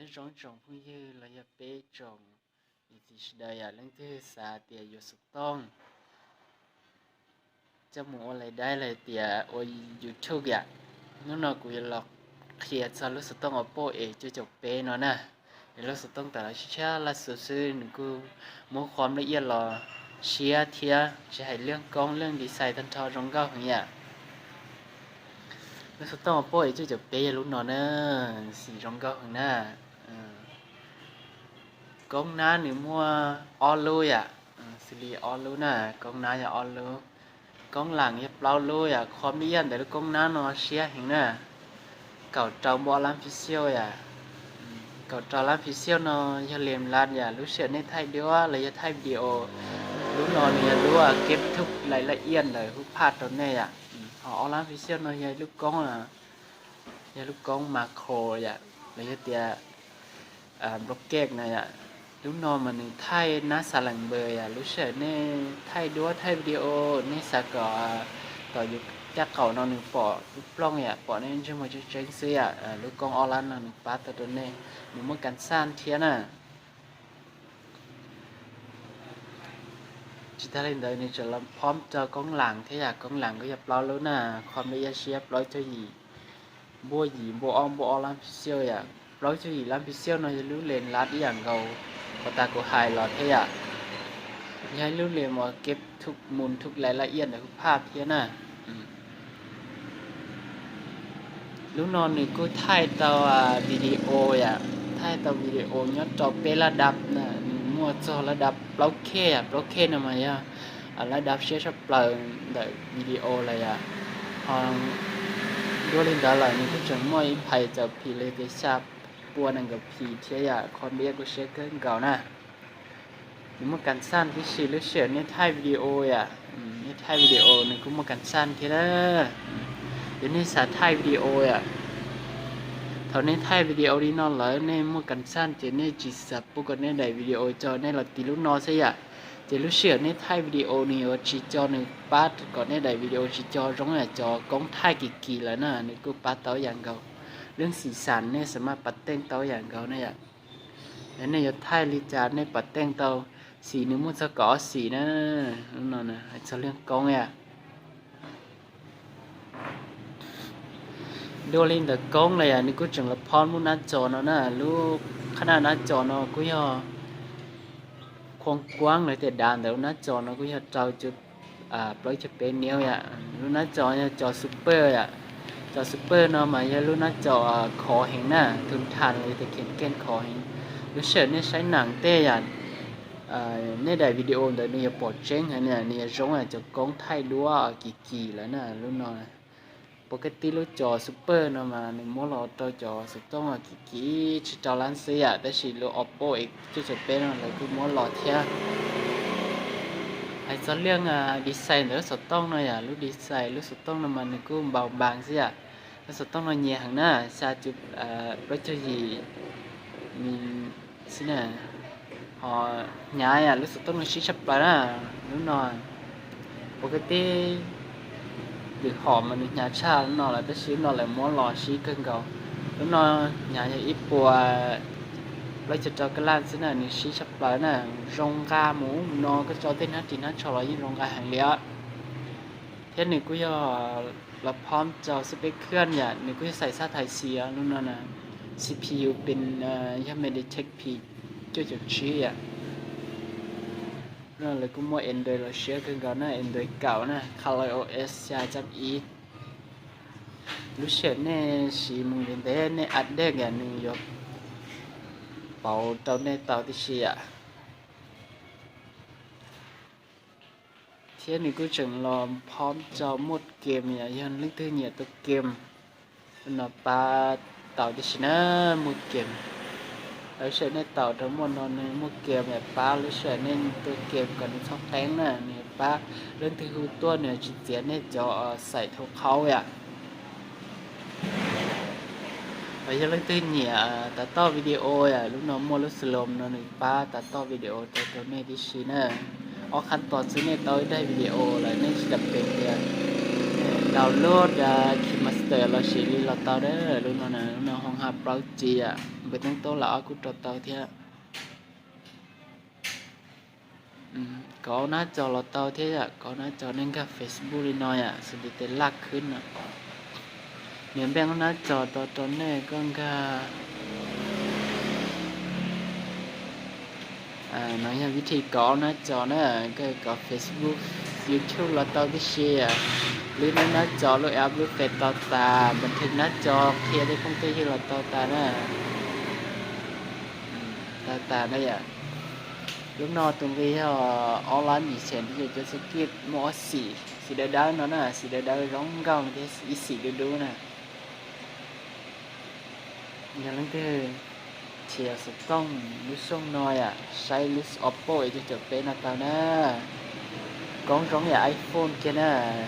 nên rong trồng phun như là ya bé trồng thì đây à lên thứ xa tiệtอยู่สุดต้องจะหมูอะไรได้เลยเตียโอ้ย YouTube อ่ะนั่นเรากูจะหลอกเคลียร์ซะรู้สึกต้องเอาโป้เอจะจบเป้เนาะนะเดี๋ยวรู้สึกต้องแต่ละชิ้นละซื่อๆหนึ่งกูมัวความละเอียดรอเชียร์เทียจะให้เรื่องกล้องเรื่องดีไซน์ทันทอรงเก้าอย่างเงี้ยรู้สึกต้องเอาโป้เอจะจบเป้รู้เนาะเนอะสีรงเก้าอย่างน่ะกล้องน้าหนึ่งมัวออลลุยอ่ะซีรีส์ออลลุน่ะกล้องน้าอย่าออลลุกล้องหลังอย่าเปล่าลุยอ่ะความละเอียดแต่ละกล้องน้าเนาะเชียร์อย่างน่ะเก่าเจ้าบอลลัมพิเซียวอ่ะเก่าเจ้าลัมพิเซียวเนาะอย่าเลียมลัดอย่ารู้เสียในไทยเดียวเลยอย่าไทยวิดีโอรู้นอนเนี่ยรู้ว่าเก็บทุกรายละเอียดเลยทุกพาร์ทตรงนี้อ่ะอ๋อลัมพิเซียวเนาะอย่าลูกกล้องอ่ะอย่าลูกกล้องมาโครอ่ะเลยอย่าเตียบล็อกเก็ตนะอ่ะlúc nọ mà mình thay ná xà lằng bơi à lúc sợ nè thay đũa thay video nè xà cỏ cỏ dục chắc cậu nó mình bỏ lúc long à bỏ nên cho một chút tránh xí à lúc con online là mình bắt từ nè mình muốn cắn san thiên à chỉ ta lên đời này trở làm phom cho con làng thế à con làng có dập lo luôn à còn bây giờ chef nói cho gì mua om mua làm siêu à nói cho gì làm siêu nóจะรู้เล่นลัดอย่างเราพอตากูหายหลอดเทียย้ายรู้เรียนมาเก็บทุกมุมทุกรายละเอียดทุกภาพเทียน่ะรู้นอนนี่กูถ่ายตัววิดีโออ่ะถ่ายตัววิดีโอยอดจอเป็นระดับน่ะมัวจอระดับโอเคอ่ะโอเคนะมาอ่ะระดับเชื่อชับเปล่าแต่วิดีโออะไรอ่ะพอดูเล่นดารานี่กูจะมั่วอีไผ่จะพีเลยไปชาปัวนั่งกับผีเทียอ่ะคอนเบียกูเช็คเกินเก่านะนี่มันการสั้นที่ชีหรือเสียเนี่ยถ่ายวิดีโออ่ะเนี่ยถ่ายวิดีโอนี่กูมันการสั้นทีละเดี๋ยวนี้สาถ่ายวิดีโออ่ะเท่านี้ถ่ายวิดีโอนี่นอนเลยเนี่ยมันการสั้นเจเนี่ยจีสับปุ๊กเนี่ยได้วิดีโอจอเนี่ยเราตีลูกนอใช่อ่ะเจลูกเสียเนี่ยถ่ายวิดีโอนี่ว่าจีจอเนี่ยป้าก่อนเนี่ยได้วิดีโอจีจอร้องอ่ะจอกล้องถ่ายกี่แล้วนะนี่กูป้าเต้าอย่างเก่าเรื่องสีสันเนี่ยสามารถปัดแต่งเตาอย่างเขาเนี่ยแล้วเนี่ยจะถ่ายลิจาร์เนี่ยปัดแต่งเตาสีนึงมันจะก่อสีนะนั่นน่ะจะเรื่องกองเนี่ยดูลินแต่กองเลยอ่ะนี่กูจังละพรมุนัดจอเนาะนะลูกขนาดนัดจอเนาะกูย่อควงกว้างเลยแต่ด่านแต่นัดจอเนาะกูย่อเจ้าจุดปล่อยจะเป็นเนี้ยอ่ะลูกนัดจอเนี่ยจอซุปเปอร์อ่ะจอซุปเปอร์เนาะมาอย่ารู้นะจอคอเห็นน่ะทุนทานเลยแต่เขียนเก้นคอเห็นรู้เฉยเนี่ยใช้หนังเต้ยันเนี่ยได้วิดีโอเดี๋ยวนี้ปลดเจ๊งเนี่ยเนี่ยร้องอ่ะจะก้องไทยดัวกี่แล้วน่ะรู้เนาะปกติรู้จอซุปเปอร์เนาะมาในโมลตัวจอสุดต้องกี่ชิจอลันเซียแต่ชิรู้ Oppo อีกจะเป็นอะไรคือโมลเทียไอ้ส่วนเรื่องดีไซน์เดี๋ยวสุดต้องเนาะอย่ารู้ดีไซน์รู้สุดต้องเนาะมันก็เบาบางเสียแล้วสุดต้องเนาะเงียหังหน้าชาจุดรถจะยีมีสินะhọ nhái à lúc tôi nói xí sắp là lúc nàoปกติtừ họ mà được nhà cha lúc nào là tới xí nó lại muốn lò xí cân cầu lúc nào nhà ít bùa lấy cho cái lan xí này xí sắp là nè rong ga mũ nó cái cho tên hát thì nó cho là những rong ga hàng lẻ thế này cũng do là prom cho sẽ biếtเคลื่อนเนี่ยนี่ก็จะใส่ซาไทยเสียนู่นน่ะนะ CPU เป็นยังไม่ได้เช็คผิดจุดชี้อ่ะนั่นเลยก็มั่ว Android เราเชื่อกันก่อนนะ Android เก่านะ ColorOS 6.1รู้เชื่อเนี่ยสีมึงเป็นแต่เนี่ยอัดเด็กอย่างนึงยกเป่าเตาเนี่ยเตาที่เชียเที่ยนี้ก็จึงรอพร้อมจะหมดเกมอย่างยันเรื่องที่เนี่ยตัวเกมมันปาเตาที่ชนะหมดเกมở sẽ nên tạo ra một nó nên một game này ba lúc sẽ nên tôi game còn trong tháng nè này ba lên từ hưu tuần này chỉ tiến này cho xảy thâu khâu ạ bây giờ lên từ nhẹ ta to video à lúc nó mua lúc slom nó này ba ta to video tôi này đi xin nè ởขั้นตอนซื้อเนี่ยtôiได้ video เลยเนี่ยจะเป็นเนี่ย ดาวน์โหลดคิมาสเตอร์เราเชลีเราเตาได้รู้นะรู้นะห้องหาเปล่าจีอ่ะไปตั้งโต๊ะเรากูต่อเตาเท่าcó nátจอเราเตาเท่อะcó nátจอนั่นก็ Facebook เลยน้อยอ่ะสุดที่จะลากขึ้นอ่ะเนี่ยแบ่งหน้าจอตัวตนเนี่ยก็nói làวิธีcóหน้าจอนะก็có Facebook YouTube เราเตาที่แชร์หรือหน้าจอเราแอปหรือเฟซต่อตาบันทึกหน้าจอเคลียร์ได้คงที่เราต่อตานะต่อตาได้อ่ะlúc nào tụi vi online以前就是get mua xì đỡ đỡ nó nè xì đỡ đỡ rong gạo thế xì đỡ đỡ nè nhà lần thứ chia sẻ tông lúc xong nói à sai lúc Oppo cho chụp bên là tao nè con rong nhà iPhone kia nè